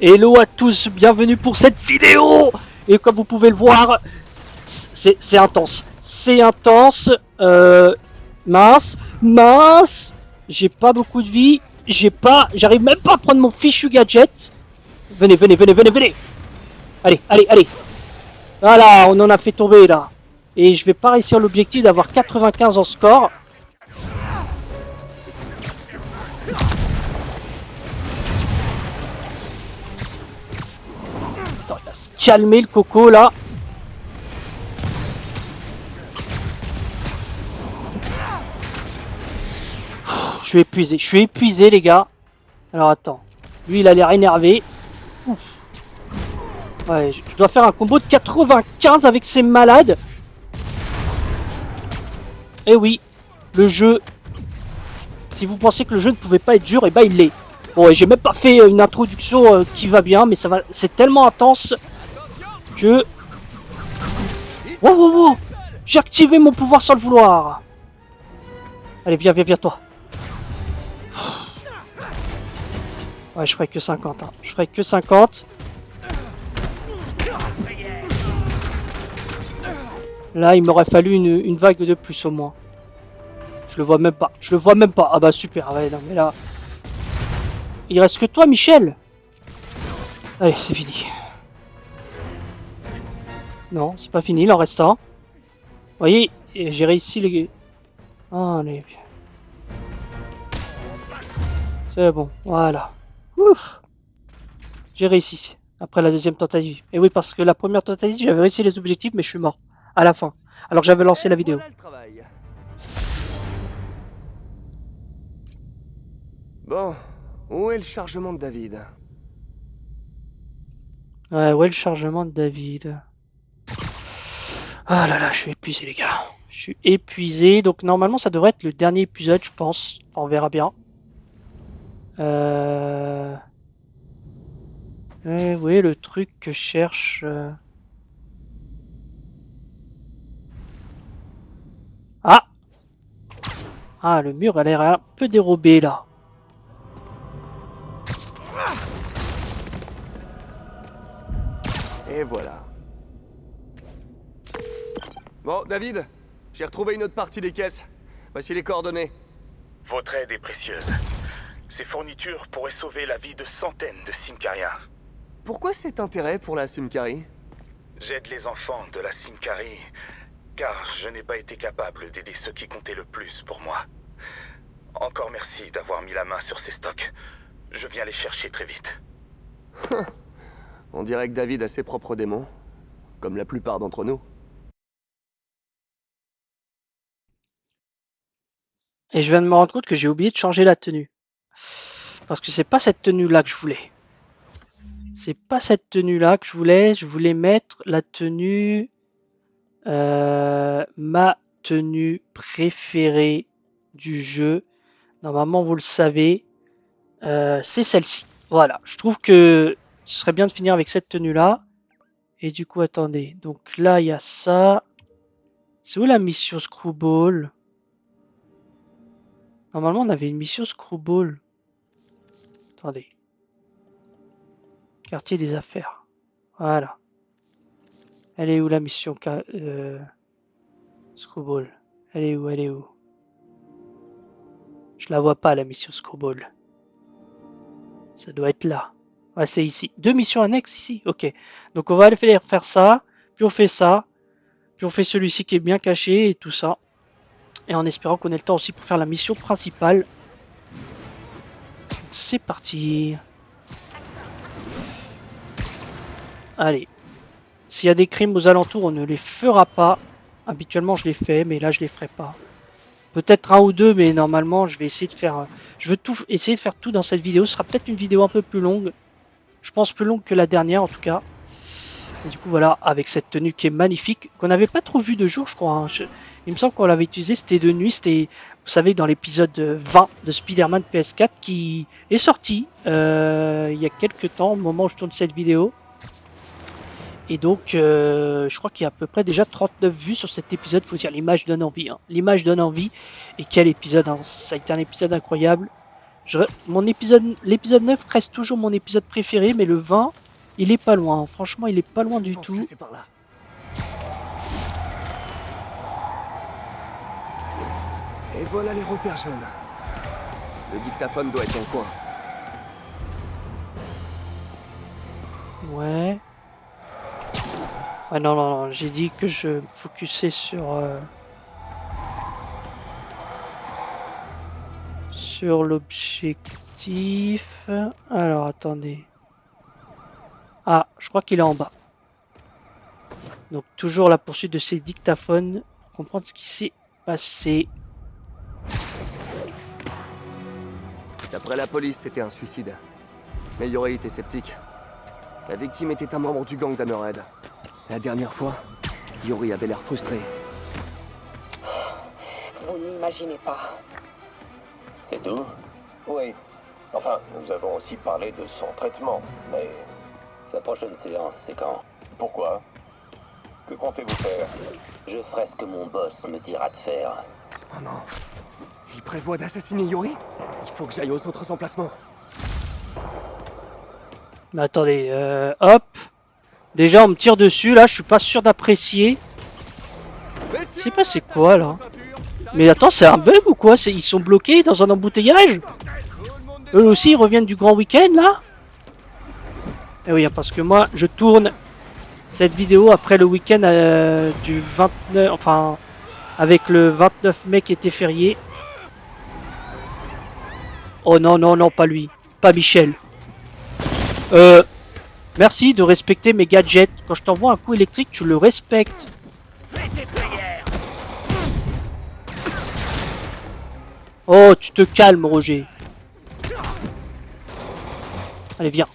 Hello à tous, bienvenue pour cette vidéo. Et comme vous pouvez le voir, c'est intense. C'est intense. Mince, mince. J'ai pas beaucoup de vie. J'arrive même pas à prendre mon fichu gadget. Venez, venez, venez, venez, venez. Allez, allez, allez. Voilà, on en a fait tomber là. Et je vais pas réussir l'objectif d'avoir 95 en score. Attends, il va se calmer le coco là. Je suis épuisé les gars. Alors attends, lui il a l'air énervé. Ouf. Ouais, je dois faire un combo de 95 avec ces malades. Eh oui, le jeu. Si vous pensez que le jeu ne pouvait pas être dur, et bah il l'est. Bon, et j'ai même pas fait une introduction qui va bien, mais ça va. C'est tellement intense que. Wow, wow, wow. J'ai activé mon pouvoir sans le vouloir. Allez, viens, viens, viens, toi. Ouais, je ferai que 50. Hein. Je ferai que 50. Là, il m'aurait fallu une vague de plus au moins. Je le vois même pas. Je le vois même pas. Ah bah super. Ouais, non, mais là. Il reste que toi, Michel. Allez, c'est fini. Non, c'est pas fini. Il en reste un. Vous voyez, j'ai réussi les. Allez. C'est bon. Voilà. Ouf. J'ai réussi. Après la deuxième tentative. Et oui, parce que la première tentative, j'avais réussi les objectifs, mais je suis mort. À la fin. Alors que j'avais lancé la vidéo. Bon, où est le chargement de David? Ouais, ouais, le chargement de David. Ah là là, je suis épuisé les gars. Je suis épuisé. Donc normalement, ça devrait être le dernier épisode, je pense. Enfin, on verra bien. Oui, le truc que je cherche... Ah! Ah, le mur a l'air un peu dérobé là. Et voilà. Bon, David, j'ai retrouvé une autre partie des caisses. Voici les coordonnées. Votre aide est précieuse. Ces fournitures pourraient sauver la vie de centaines de Symkariens. Pourquoi cet intérêt pour la Symkarie? J'aide les enfants de la Symkarie, car je n'ai pas été capable d'aider ceux qui comptaient le plus pour moi. Encore merci d'avoir mis la main sur ces stocks. Je viens les chercher très vite. On dirait que David a ses propres démons, comme la plupart d'entre nous. Et je viens de me rendre compte que j'ai oublié de changer la tenue. Parce que c'est pas cette tenue là que je voulais. C'est pas cette tenue là que je voulais. Je voulais mettre la tenue... ma tenue préférée du jeu. Normalement vous le savez. C'est celle-ci. Voilà. Je trouve que ce serait bien de finir avec cette tenue là. Et du coup attendez. Donc là il y a ça. C'est où la mission Screwball? Normalement on avait une mission Screwball. Attendez. Quartier des affaires. Voilà. Elle est où la mission Screwball? Elle est où? Elle est où? Je la vois pas la mission Screwball. Ça doit être là. Ouais, c'est ici. Deux missions annexes ici. Ok. Donc on va aller faire ça. Puis on fait ça. Puis on fait celui-ci qui est bien caché et tout ça. Et en espérant qu'on ait le temps aussi pour faire la mission principale. C'est parti. Allez. S'il y a des crimes aux alentours, on ne les fera pas. Habituellement, je les fais, mais là, je les ferai pas. Peut-être un ou deux, mais normalement, je vais essayer de faire... Je veux essayer de faire tout dans cette vidéo. Ce sera peut-être une vidéo un peu plus longue. Je pense plus longue que la dernière, en tout cas. Et du coup, voilà, avec cette tenue qui est magnifique, qu'on n'avait pas trop vu de jour, je crois. Hein. Il me semble qu'on l'avait utilisé, c'était de nuit. C'était, vous savez, dans l'épisode 20 de Spider-Man PS4 qui est sorti il y a quelques temps, au moment où je tourne cette vidéo. Et donc, je crois qu'il y a à peu près déjà 39 vues sur cet épisode. Faut dire, l'image donne envie. Hein. L'image donne envie. Et quel épisode, hein. Ça a été un épisode incroyable. L'épisode 9 reste toujours mon épisode préféré, mais le 20, il est pas loin. Franchement, il est pas loin du tout. C'est par là. Et voilà les repères jaunes. Le dictaphone doit être dans le coin. Ouais. Ah non, non, non, j'ai dit que je me focusais sur l'objectif. Alors, attendez. Ah, je crois qu'il est en bas. Donc, toujours la poursuite de ces dictaphones pour comprendre ce qui s'est passé. D'après la police, c'était un suicide. Mais Yori était sceptique. La victime était un membre du gang d'Hammerhead. La dernière fois, Yori avait l'air frustré. Vous n'imaginez pas. C'est tout? Oui. Enfin, nous avons aussi parlé de son traitement, mais... Sa prochaine séance, c'est quand? Pourquoi? Que comptez-vous faire? Je ferai ce que mon boss me dira de faire. Oh non. Il prévoit d'assassiner Yori? Il faut que j'aille aux autres emplacements. Mais attendez, hop. Déjà, on me tire dessus, là, je suis pas sûr d'apprécier. C'est passé quoi, là? Mais attends, c'est un bug ou quoi? Ils sont bloqués dans un embouteillage? Eux aussi, ils reviennent du grand week-end, là? Eh oui, parce que moi, je tourne cette vidéo après le week-end du 29... Enfin, avec le 29 mai qui était férié. Oh non, non, non, pas lui. Pas Michel. Merci de respecter mes gadgets. Quand je t'envoie un coup électrique, tu le respectes. Oh, tu te calmes, Roger. Allez, viens.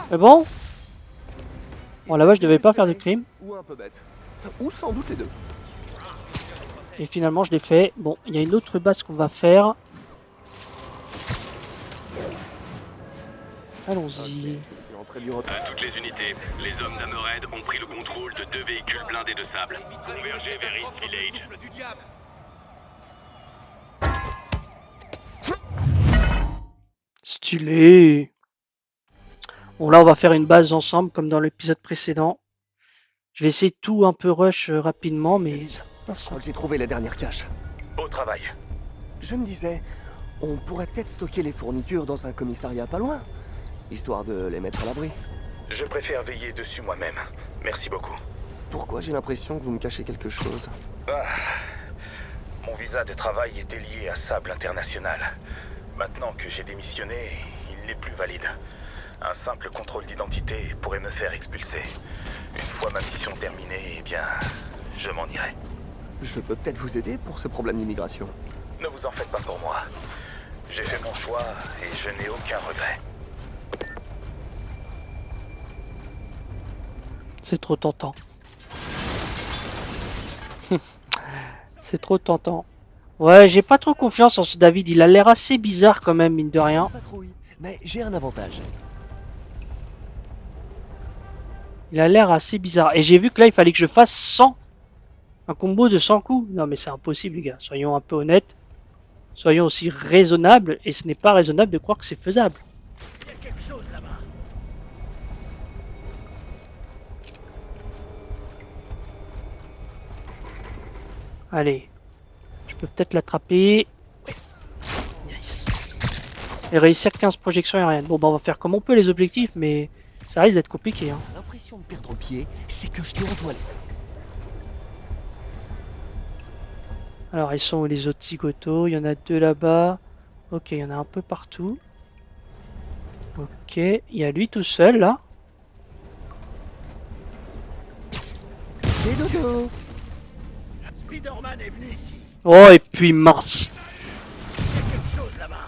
C'est bon? Bon, là-bas, je devais pas faire de crime. Ou un peu bête. Ou sans doute les deux. Et finalement, je l'ai fait. Bon, il y a une autre base qu'on va faire. Allons-y. À toutes les unités, les hommes d'Hammerhead ont pris le contrôle de 2 véhicules blindés de sable. Convergez vers East Village. Stylé. Bon, là, on va faire une base ensemble, comme dans l'épisode précédent. Je vais essayer de tout un peu rush rapidement, mais ça va pas Je crois que j'ai trouvé la dernière cache. Au travail. Je me disais, on pourrait peut-être stocker les fournitures dans un commissariat pas loin, histoire de les mettre à l'abri. Je préfère veiller dessus moi-même. Merci beaucoup. Pourquoi j'ai l'impression que vous me cachez quelque chose? Ah, mon visa de travail était lié à Sable International. Maintenant que j'ai démissionné, il n'est plus valide. Un simple contrôle d'identité pourrait me faire expulser. Une fois ma mission terminée, eh bien, je m'en irai. Je peux peut-être vous aider pour ce problème d'immigration. Ne vous en faites pas pour moi. J'ai fait mon choix et je n'ai aucun regret. C'est trop tentant. C'est trop tentant. Ouais, j'ai pas trop confiance en ce David. Il a l'air assez bizarre quand même, mine de rien. Patrouille, mais j'ai un avantage. Il a l'air assez bizarre. Et j'ai vu que là, il fallait que je fasse 100. Un combo de 100 coups. Non, mais c'est impossible, les gars. Soyons un peu honnêtes. Soyons aussi raisonnables. Et ce n'est pas raisonnable de croire que c'est faisable. Il y a quelque chose là-bas. Allez. Je peux peut-être l'attraper. Nice. Et réussir 15 projections aériennes. Bon, bah, on va faire comme on peut les objectifs, mais ça risque d'être compliqué. Hein. L'impression de perdre pied, c'est que je t'ai envoilé. Alors, ils sont où les autres zigotos? Il y en a 2 là-bas. Ok, il y en a un peu partout. Ok, il y a lui tout seul là. Les dodo! Spider-Man est venu ici. Oh, et puis mince. Il y a quelque chose là-bas.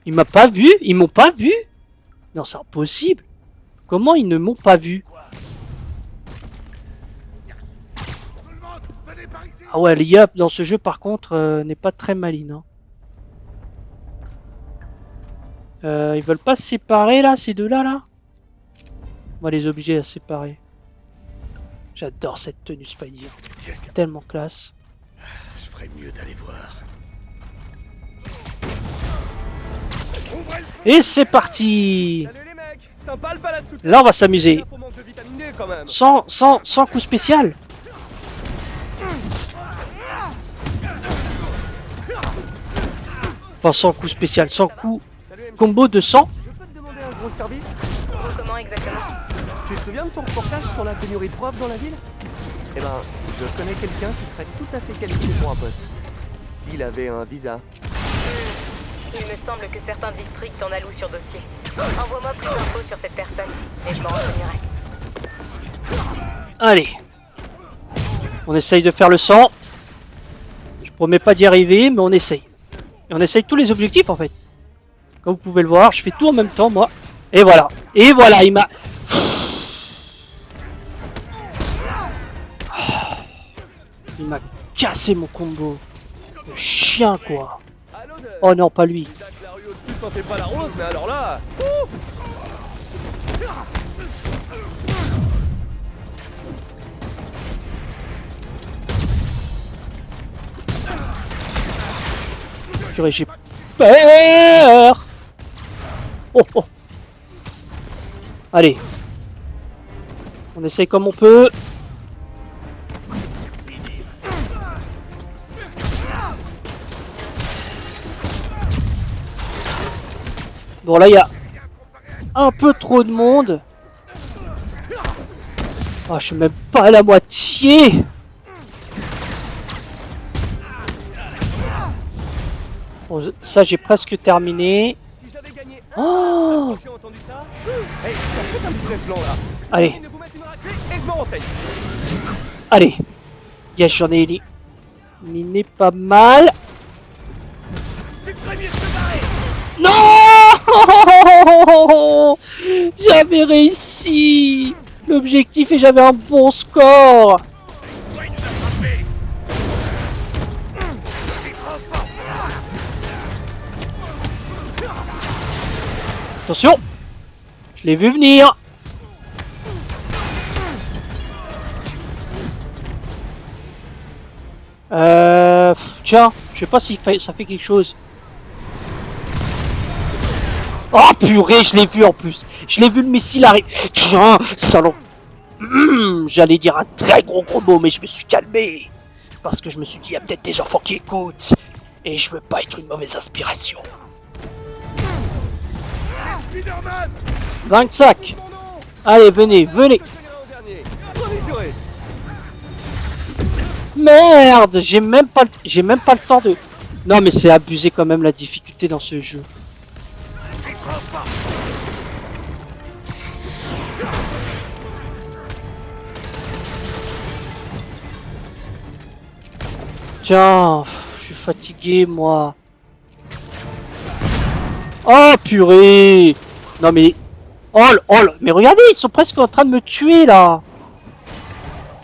Il m'a pas vu? Ils m'ont pas vu? Non, c'est impossible. Comment ils ne m'ont pas vu? Ah ouais, l'IA dans ce jeu par contre n'est pas très maligne. Hein. Ils veulent pas se séparer là, ces deux-là là? On va les obliger à se séparer. J'adore cette tenue Spidey. Tellement classe. Je ferais mieux d'aller voir. Et c'est parti. Salut les mecs, sympa le balade sous Là, on va s'amuser. pour manque de vitamine D quand même. Sans coup spécial. Enfin, sans coup spécial, sans coup Salut MC. combo de 100. Je peux te demander un gros service? Comment exactement? Tu te souviens de ton reportage sur la pénurie de profs dans la ville? Eh ben, je connais quelqu'un qui serait tout à fait qualifié pour un poste. S'il avait un visa. Il me semble que certains districts en allouent sur dossier. Envoie-moi plus d'infos sur cette personne et je m'en renseignerai. Allez. On essaye de faire le 100. Je promets pas d'y arriver, mais on essaye. Et on essaye tous les objectifs en fait. Comme vous pouvez le voir, je fais tout en même temps moi. Et voilà. Et voilà, il m'a... Il m'a cassé mon combo. Le chien quoi. Allô de... Oh non, pas lui. Disais que la rue au-dessus sentait pas la rose, mais alors là... Purée, j'ai peur. Oh, oh. Allez. On essaye comme on peut. Bon là il y a un peu trop de monde. Oh, je suis même pas à la moitié. Bon, ça j'ai presque terminé. Si j'avais gagné Oh, j'ai entendu ça. Hey, t'as fait un business plan là. allez, De vous mettre une raclée et je m'en renseigne. allez. Yes, j'en ai éliminé pas mal. Tu ferais mieux de te barrer. Non. J'avais réussi l'objectif et j'avais un bon score. Attention, je l'ai vu venir. Tiens, je sais pas si ça fait quelque chose. Oh purée, je l'ai vu en plus. Je l'ai vu le missile arriver. Tiens, salon. J'allais dire un très gros mot, mais je me suis calmé. Parce que je me suis dit, il y a peut-être des enfants qui écoutent. Et je veux pas être une mauvaise inspiration. 25. Allez, venez, venez. Promis juré. Merde, j'ai même pas le temps de... Non mais c'est abusé quand même la difficulté dans ce jeu. Tiens, je suis fatigué moi. Oh purée. Non mais... Oh, mais regardez, ils sont presque en train de me tuer là.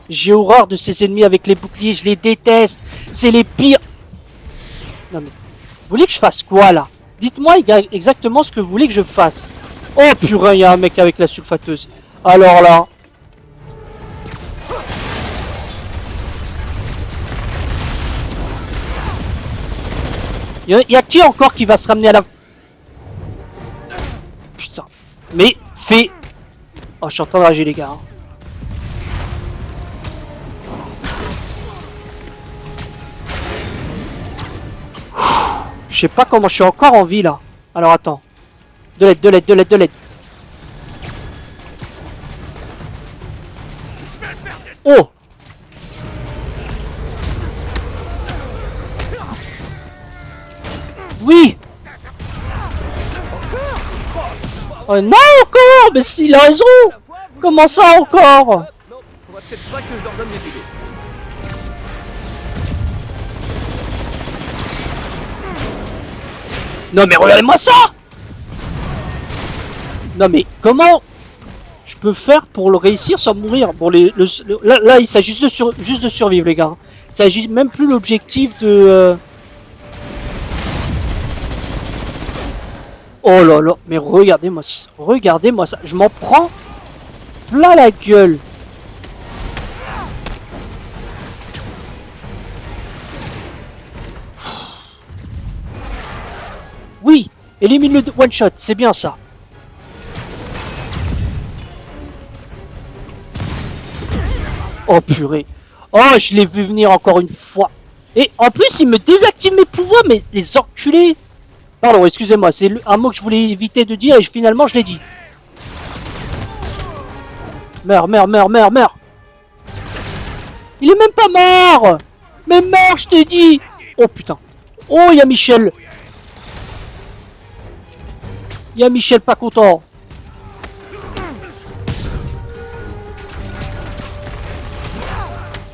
J'ai horreur de ces ennemis avec les boucliers, je les déteste. C'est les pires. Non mais... Vous voulez que je fasse quoi là? Dites-moi exactement ce que vous voulez que je fasse. Oh purée, il y a un mec avec la sulfateuse. Alors là... Il y a qui encore qui va se ramener à la... Putain. Mais fait... Oh, je suis en train de rager les gars. Hein. Je sais pas comment je suis encore en vie là. Alors attends. De l'aide, de l'aide, de l'aide, de l'aide. Oh! Oui! Oh non encore! Mais s'il a raison! Comment ça encore? Non, faudrait peut-être pas que je leur donne des idées. Non mais regardez-moi ça! Non mais comment je peux faire pour le réussir sans mourir? Bon là il s'agit juste de survivre les gars. Il s'agit même plus l'objectif de... Oh là là, mais regardez-moi ça, je m'en prends plein la gueule. Oui, Élimine le one shot, c'est bien ça. Oh purée. Oh, je l'ai vu venir encore une fois. Et en plus, il me désactive mes pouvoirs, mais les enculés. Pardon, excusez-moi, c'est un mot que je voulais éviter de dire et finalement je l'ai dit. Meurs, meurs, meurs, meurs, meurs. Il est même pas mort. Mais meurs, je t'ai dit. Oh putain. Oh, il y a Michel. Il y a Michel pas content.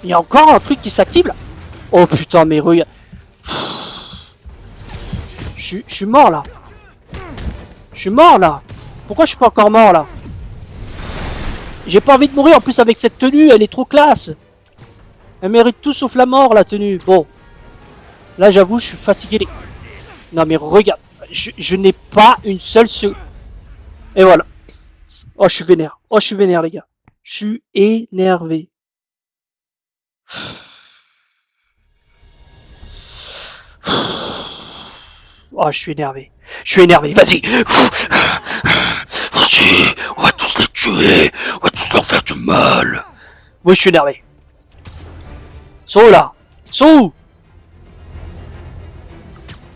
Il y a encore un truc qui s'active là. Oh putain, mais regarde. Je suis mort là. Je suis mort là. Pourquoi je suis pas encore mort là? J'ai pas envie de mourir en plus avec cette tenue, elle est trop classe. Elle mérite tout sauf la mort la tenue. Bon. Là j'avoue, je suis fatigué. Non mais regarde. Je n'ai pas une seule seconde. Et voilà. Oh, je suis vénère. Oh, je suis vénère, les gars. Je suis énervé. Oh, je suis énervé. Je suis énervé. Vas-y. Vas-y. On va tous les tuer. On va tous leur faire du mal. Moi, je suis énervé. Ils sont où, là? Ils sont où?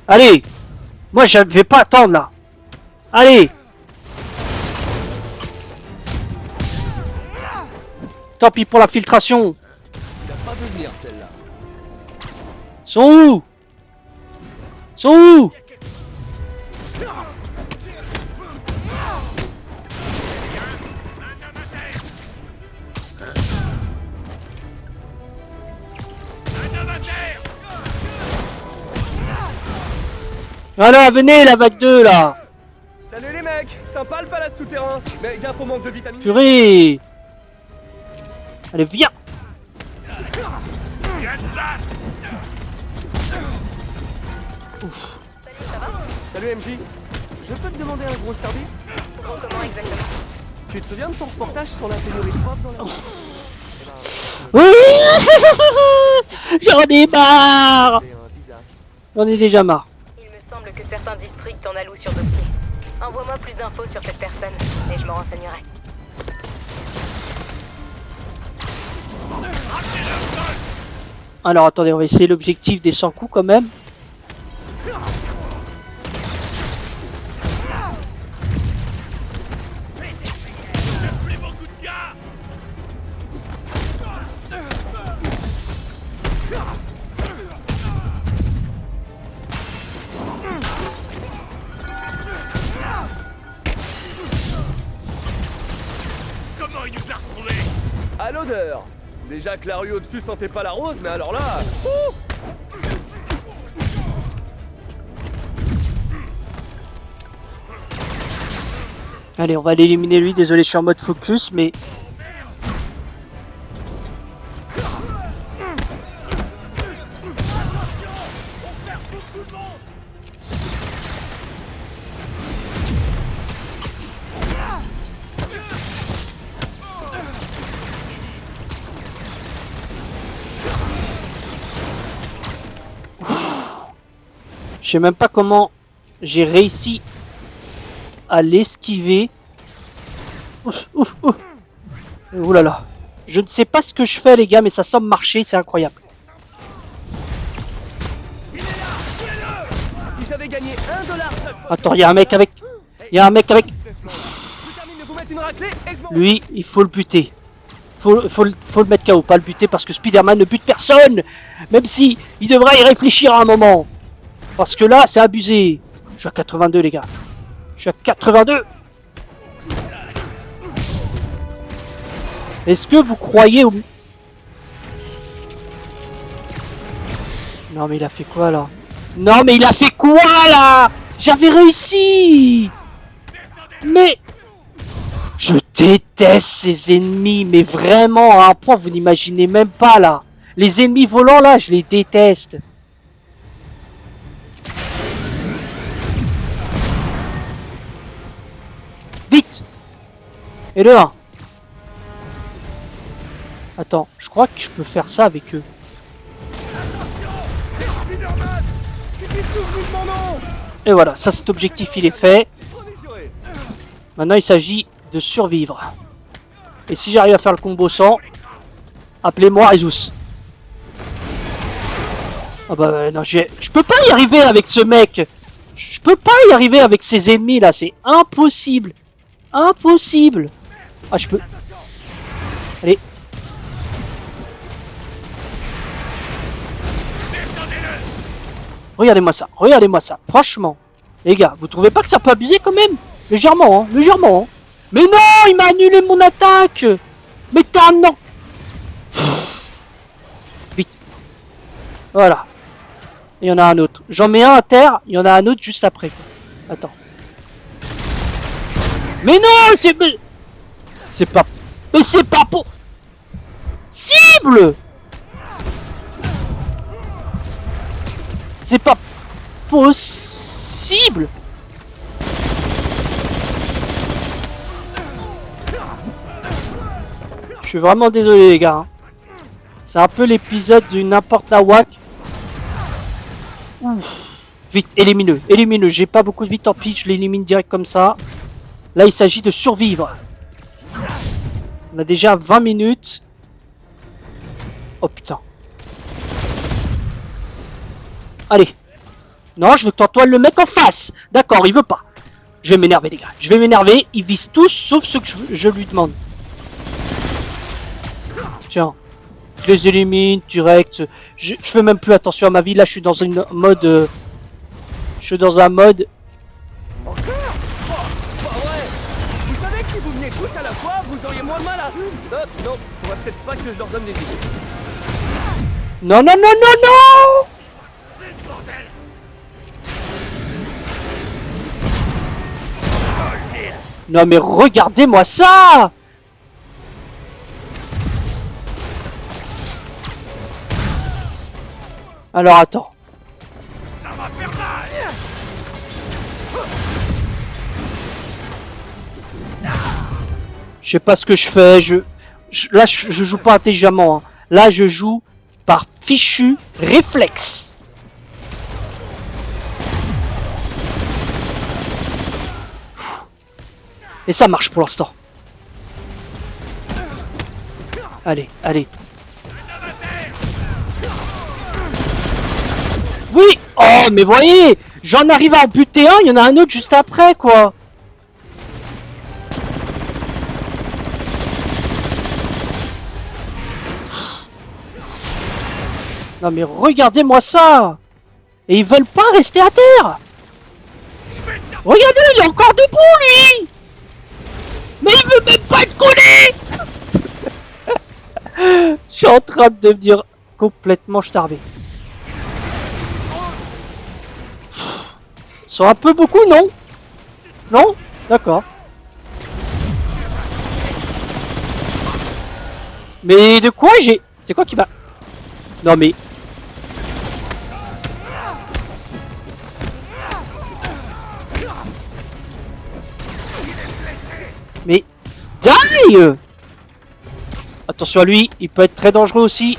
Allez. Moi, je vais pas attendre, là. Allez. Tant pis pour la filtration. Il va pas venir celle-là. Sont où? Sont où? Alors venez la vague 2 là. Salut les mecs, sympa le palace souterrain. Mais gaffe au manque de vitamines. Purée. Allez viens. Ouf. Salut MJ, je peux te demander un gros service? Comment exactement? Tu te souviens de ton reportage sur la pénurie de profs dans la... Oui. J'en ai marre. J'en ai déjà marre. Il me semble que certains districts en allouent sur dossier. Envoie-moi plus d'infos sur cette personne et je me renseignerai. Alors attendez, on va essayer l'objectif des 100 coups quand même. Comment il nous a retrouvés? À l'odeur. Déjà que la rue au-dessus sentait pas la rose, mais alors là... Ouh. Allez, on va l'éliminer lui. Désolé, je suis en mode focus, mais... Je sais même pas comment j'ai réussi à l'esquiver. Ouf, ouf, ouf. Ouh là là. Je ne sais pas ce que je fais les gars, mais ça semble marcher, c'est incroyable. Si j'avais gagné $1 chaque fois... Attends, il y a un mec avec... Il y a un mec avec... Je termine de vous mettre une raclée et je m'en... Lui, il faut le buter. Faut le mettre KO, pas le buter parce que Spider-Man ne bute personne. Même si il devrait y réfléchir à un moment. Parce que là, c'est abusé. Je suis à 82 les gars. Je suis à 82. Est-ce que vous croyez au... Non mais il a fait quoi là? Non mais il a fait quoi là? J'avais réussi. Mais... Je déteste ces ennemis, mais vraiment à un point vous n'imaginez même pas là. Les ennemis volants là, je les déteste. Vite. Et le 1. Attends, je crois que je peux faire ça avec eux. Et voilà, ça cet objectif il est fait. Maintenant il s'agit de survivre. Et si j'arrive à faire le combo sans, appelez-moi Jesus. Ah bah non, je peux pas y arriver avec ce mec. Je peux pas y arriver avec ces ennemis là, c'est impossible. Impossible. Ah je peux. Allez. Regardez-moi ça, regardez-moi ça. Franchement, les gars, vous trouvez pas que ça peut abuser quand même? Légèrement, hein, légèrement. Hein. Mais non, il m'a annulé mon attaque. Mais t'es un non. Vite. Voilà. Il y en a un autre. J'en mets un à terre, il y en a un autre juste après. Attends. Mais non, c'est pas... Mais c'est pas pour... Cible. C'est pas possible. Je suis vraiment désolé les gars. Hein. C'est un peu l'épisode du n'importe la whack. Ouf. Vite, élimine-le, élimine-le. J'ai pas beaucoup de vie, tant pis, je l'élimine direct comme ça. Là, il s'agit de survivre. On a déjà 20 minutes. Oh putain. Allez. Non, je veux que t'entoiles le mec en face. D'accord, il veut pas. Je vais m'énerver les gars. Je vais m'énerver. Ils visent tous sauf ceux que je lui demande. Tiens. Je les élimine direct. Je fais même plus attention à ma vie. Là, je suis dans une mode... je suis dans un mode... Encore? Oh, pas vrai. Vous savez que si vous venez tous à la fois, vous auriez moins de mal à... non, faudrait peut-être pas que je leur donne des idées. Non, non, non, non, non! Non mais regardez-moi ça! Alors attends. Ça va faire mal. Je sais pas ce que je fais. Là, je joue pas intelligemment. Hein. Là, je joue par fichu réflexe. Et ça marche pour l'instant. Allez, allez. Oui! Oh, mais voyez! J'en arrive à en buter un, il y en a un autre juste après, quoi! Non mais regardez-moi ça! Et ils veulent pas rester à terre! Regardez, il est encore debout, lui! Mais il veut même pas être collé! Je suis en train de devenir complètement starbé. Ils sont un peu beaucoup, non? Non? D'accord. Mais de quoi j'ai... C'est quoi qui va... Non mais... Mais... Die! Attention à lui, il peut être très dangereux aussi.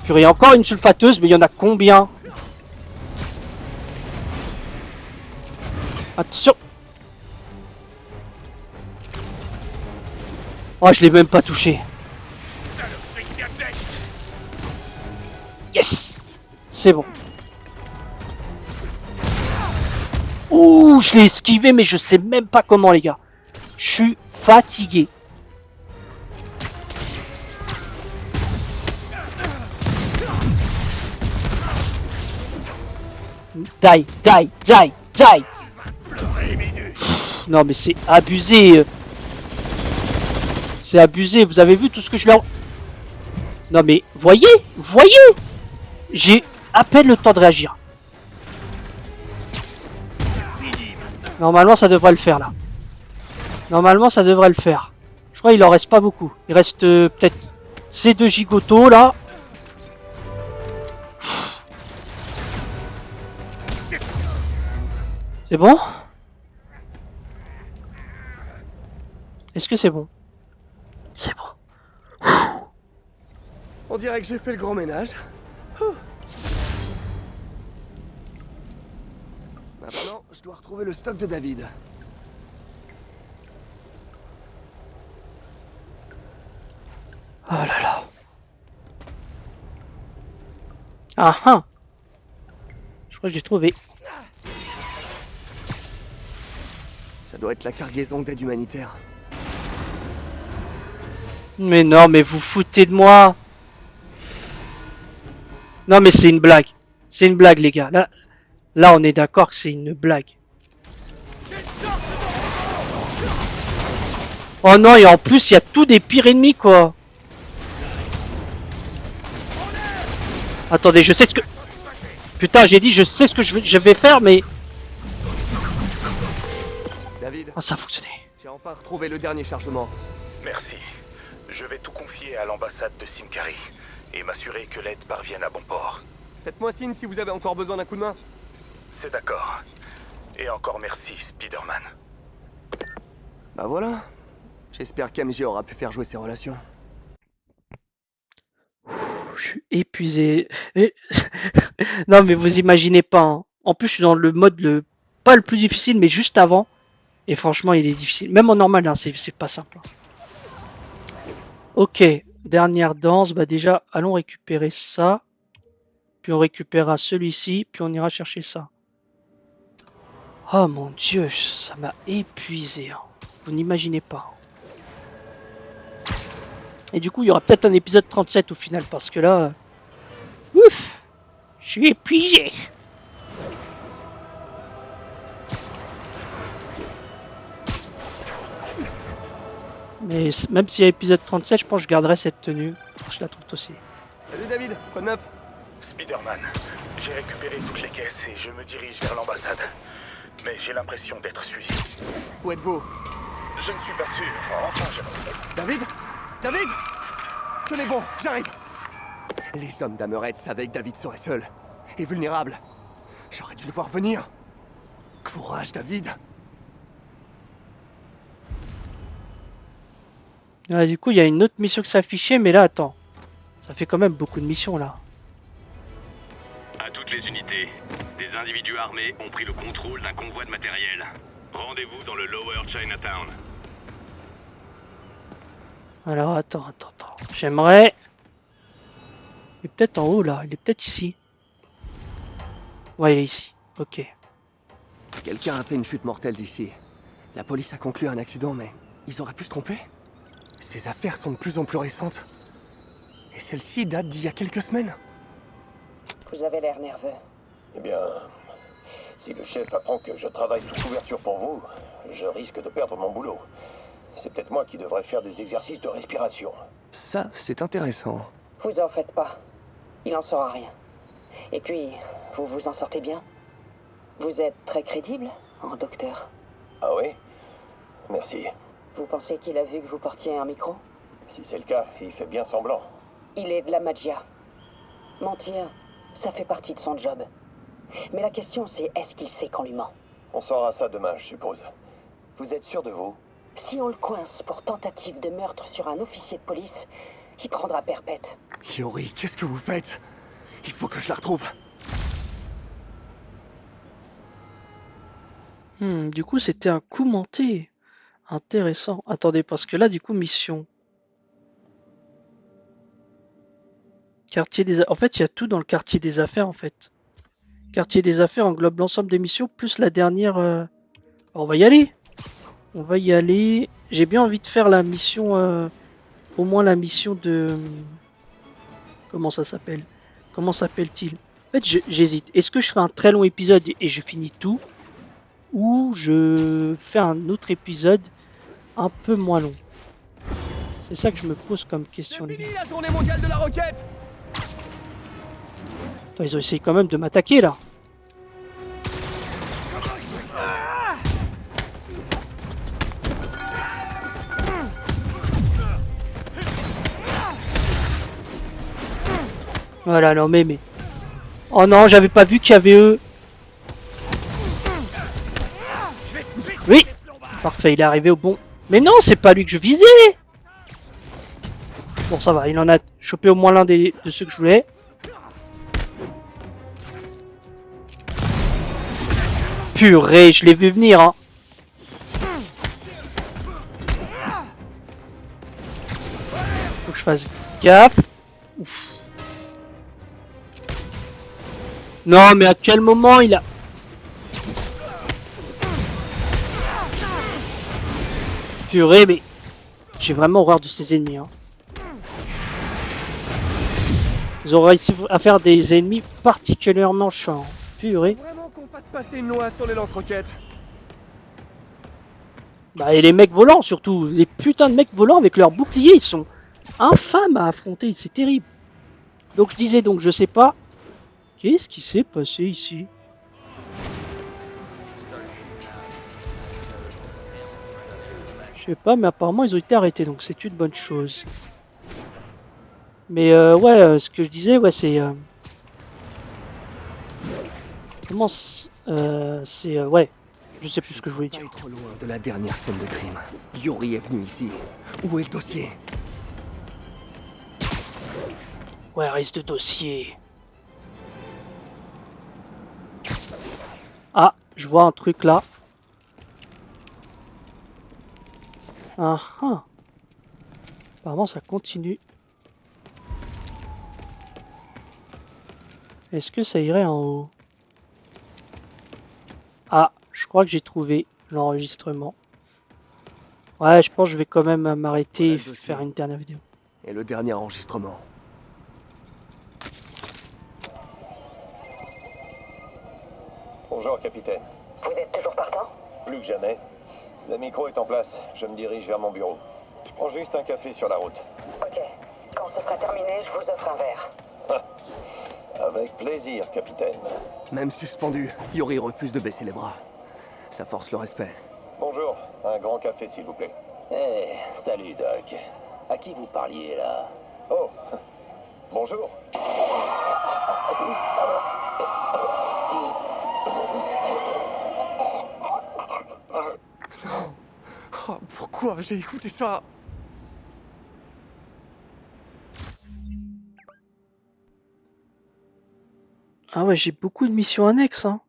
Puis il y a encore une sulfateuse, mais il y en a combien? Attention. Oh, je l'ai même pas touché. Yes! C'est bon. Ouh, je l'ai esquivé, mais je sais même pas comment, les gars. Je suis fatigué. Die, die, die, die. Pff, non mais c'est abusé. C'est abusé, vous avez vu tout ce que je leur... Non mais, voyez, voyez. J'ai à peine le temps de réagir. Normalement ça devrait le faire là. Normalement ça devrait le faire. Je crois qu'il en reste pas beaucoup. Il reste peut-être ces deux gigotos là. C'est bon? Est-ce que c'est bon? C'est bon. On dirait que j'ai fait le grand ménage. Maintenant, dois retrouver le stock de David. Oh là là. Ah ah. Je crois que j'ai trouvé. Ça doit être la cargaison d'aide humanitaire. Mais non, mais vous foutez de moi. Non, mais c'est une blague. C'est une blague, les gars. Là, on est d'accord que c'est une blague. Oh non, et en plus, il y a tous des pires ennemis, quoi. Attendez, je sais ce que... Putain, j'ai dit, je sais ce que je vais faire, mais... David, Oh, ça a fonctionné. j'ai enfin retrouvé le dernier chargement. Merci. Je vais tout confier à l'ambassade de Simkari et m'assurer que l'aide parvienne à bon port. Faites-moi signe si vous avez encore besoin d'un coup de main. C'est d'accord. Et encore merci, Spider-Man. Bah voilà. J'espère qu'MJ aura pu faire jouer ses relations. Je suis épuisé. Non, mais vous imaginez pas. Hein. En plus, je suis dans le mode pas le plus difficile, mais juste avant. Et franchement, il est difficile. Même en normal, hein, c'est pas simple. Hein. Ok, dernière danse. Bah déjà, allons récupérer ça. Puis on récupérera celui-ci. Puis on ira chercher ça. Oh mon dieu, ça m'a épuisé. Hein. Vous n'imaginez pas. Et du coup, il y aura peut-être un épisode 37 au final. Parce que là... Ouf, je suis épuisé. Mais même s'il y a épisode 37, je pense que je garderai cette tenue. Je la trouve aussi. Salut David, quoi de neuf? Spider-Man, j'ai récupéré toutes les caisses et je me dirige vers l'ambassade. Mais j'ai l'impression d'être suivi. Où êtes-vous? Je ne suis pas sûr. Enfin, je... David? David? Tenez bon, j'arrive. Les hommes d'Hammerhead savaient que David serait seul et vulnérable. J'aurais dû le voir venir. Courage, David. Ah, du coup, il y a une autre mission qui s'affichait, mais là, attends. Ça fait quand même beaucoup de missions, là. À toutes les unités, des individus armés ont pris le contrôle d'un convoi de matériel. Rendez-vous dans le Lower Chinatown. Alors, attends. J'aimerais... Il est peut-être en haut, là. Il est peut-être ici. Ouais, il est ici. Ok. Quelqu'un a fait une chute mortelle d'ici. La police a conclu un accident, mais ils auraient pu se tromper. Ces affaires sont de plus en plus récentes. Et celle-ci date d'il y a quelques semaines. Vous avez l'air nerveux. Eh bien, si le chef apprend que je travaille sous couverture pour vous, je risque de perdre mon boulot. C'est peut-être moi qui devrais faire des exercices de respiration. Ça, c'est intéressant. Vous en faites pas. Il en saura rien. Et puis, vous vous en sortez bien. Vous êtes très crédible en docteur. Ah oui? Merci. Vous pensez qu'il a vu que vous portiez un micro? Si c'est le cas, il fait bien semblant. Il est de la magia. Mentir, ça fait partie de son job. Mais la question c'est, est-ce qu'il sait qu'on lui ment? On saura ça demain, je suppose. Vous êtes sûr de vous? Si on le coince pour tentative de meurtre sur un officier de police, il prendra perpète. Yori, qu'est-ce que vous faites? Il faut que je la retrouve. Du coup, c'était un coup menté. Intéressant. Attendez, parce que là, du coup, mission. Quartier des... En fait, il y a tout dans le quartier des affaires, en fait. Quartier des affaires englobe l'ensemble des missions, plus la dernière... On va y aller. On va y aller. J'ai bien envie de faire la mission... Au moins la mission de... Comment ça s'appelle? Comment s'appelle-t-il? En fait, j'hésite. Est-ce que je fais un très long épisode et je finis tout? Ou je fais un autre épisode un peu moins long? C'est ça que je me pose comme question, les gars. La journée mondiale de la roquette. Attends, ils ont essayé quand même de m'attaquer, là. Voilà, non mais... Oh non, j'avais pas vu qu'il y avait eux. Oui. Parfait, il est arrivé au bon... Mais non, c'est pas lui que je visais. Bon, ça va, il en a chopé au moins l'un de ceux que je voulais. Purée, je l'ai vu venir, hein. Faut que je fasse gaffe. Ouf. Non, mais à quel moment il a... Purée, mais... J'ai vraiment horreur de ces ennemis, hein. Ils ont réussi à faire des ennemis particulièrement chiants. Purée. Vraiment qu'on fasse passer une loi sur les lance-roquettes. Bah, et les mecs volants surtout. Les putains de mecs volants avec leurs boucliers, ils sont infâmes à affronter. C'est terrible. Donc je disais, donc je sais pas. Qu'est-ce qui s'est passé ici? Je sais pas, mais apparemment ils ont été arrêtés, donc c'est une bonne chose. Mais ouais, ce que je disais, ouais, c'est... Comment c'est... ouais, je sais plus ce que je voulais dire. Pas trop loin de la dernière scène de crime. Yuri est venu ici. Où est le dossier? Ouais, reste de dossier. Ah, je vois un truc là. Ah ah. Apparemment ça continue. Est-ce que ça irait en haut? Ah, je crois que j'ai trouvé l'enregistrement. Ouais, je pense que je vais quand même m'arrêter et faire une dernière vidéo. Et le dernier enregistrement. Bonjour, capitaine. Vous êtes toujours partant? Plus que jamais. Le micro est en place. Je me dirige vers mon bureau. Je prends juste un café sur la route. Ok. Quand ce sera terminé, je vous offre un verre. Avec plaisir, capitaine. Même suspendu, Yuri refuse de baisser les bras. Ça force le respect. Bonjour. Un grand café, s'il vous plaît. Eh, salut Doc. À qui vous parliez là? Oh. Bonjour. Oh, pourquoi j'ai écouté ça? Ah ouais, j'ai beaucoup de missions annexes, hein.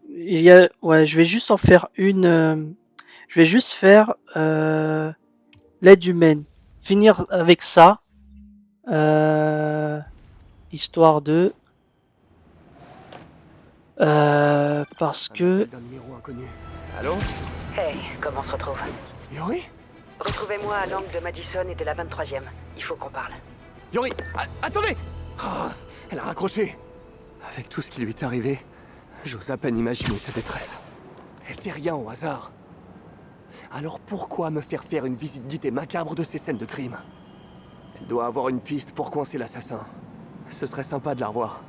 Il y a... Ouais, je vais juste en faire une... Je vais juste faire l'aide humaine. Finir avec ça. Histoire de... parce que... D'un numéro inconnu. Allô? Hey, comment on se retrouve? Yuri? Retrouvez-moi à l'angle de Madison et de la 23e. Il faut qu'on parle. Yuri, attendez! Ah, elle a raccroché. Avec tout ce qui lui est arrivé, j'ose à peine imaginer sa détresse. Elle fait rien au hasard. Alors pourquoi me faire faire une visite guidée macabre de ces scènes de crime? Elle doit avoir une piste pour coincer l'assassin. Ce serait sympa de la revoir.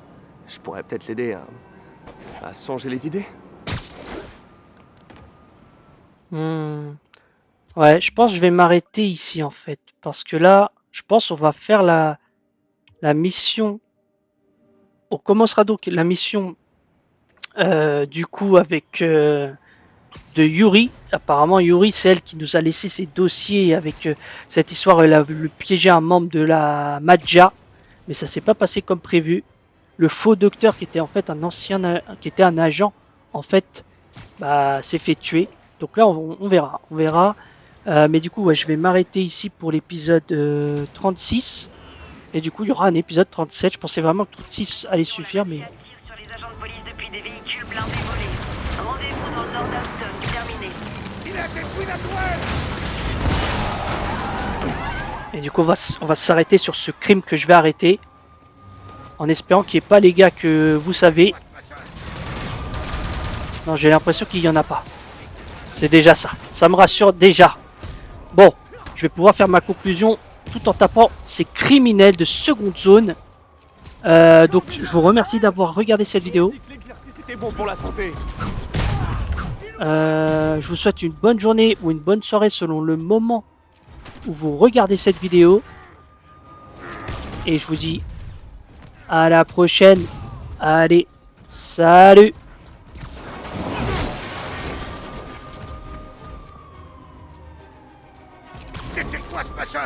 Je pourrais peut-être l'aider à songer les idées. Ouais, je pense que je vais m'arrêter ici en fait. Parce que là, je pense qu'on va faire la mission. On commencera donc la mission du coup avec de Yuri. Apparemment Yuri c'est elle qui nous a laissé ses dossiers avec cette histoire. Elle a voulu piéger un membre de la Madja. Mais ça s'est pas passé comme prévu. Le faux docteur qui était en fait un ancien, qui était un agent, en fait, bah, s'est fait tuer. Donc là on verra. On verra. Mais du coup ouais, je vais m'arrêter ici pour l'épisode 36. Et du coup il y aura un épisode 37. Je pensais vraiment que 36 allait suffire, mais... Sur les agents de police depuis des véhicules blindés volés. Rendez-vous dans le nord d'Alston, terminé. Il a détruit la toile. Et du coup on va s'arrêter sur ce crime que je vais arrêter. En espérant qu'il n'y ait pas les gars que vous savez. Non, j'ai l'impression qu'il n'y en a pas. C'est déjà ça. Ça me rassure déjà. Bon, je vais pouvoir faire ma conclusion tout en tapant ces criminels de seconde zone. Donc je vous remercie d'avoir regardé cette vidéo. C'était bon pour la santé. Je vous souhaite une bonne journée ou une bonne soirée selon le moment où vous regardez cette vidéo. Et je vous dis à la prochaine. Allez, salut! C'était quoi ce machin?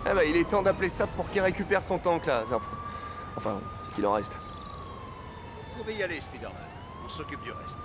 Ah bah, il est temps d'appeler ça pour qu'il récupère son tank, là. Enfin, ce qu'il en reste. Vous pouvez y aller, Spider-Man. On s'occupe du reste.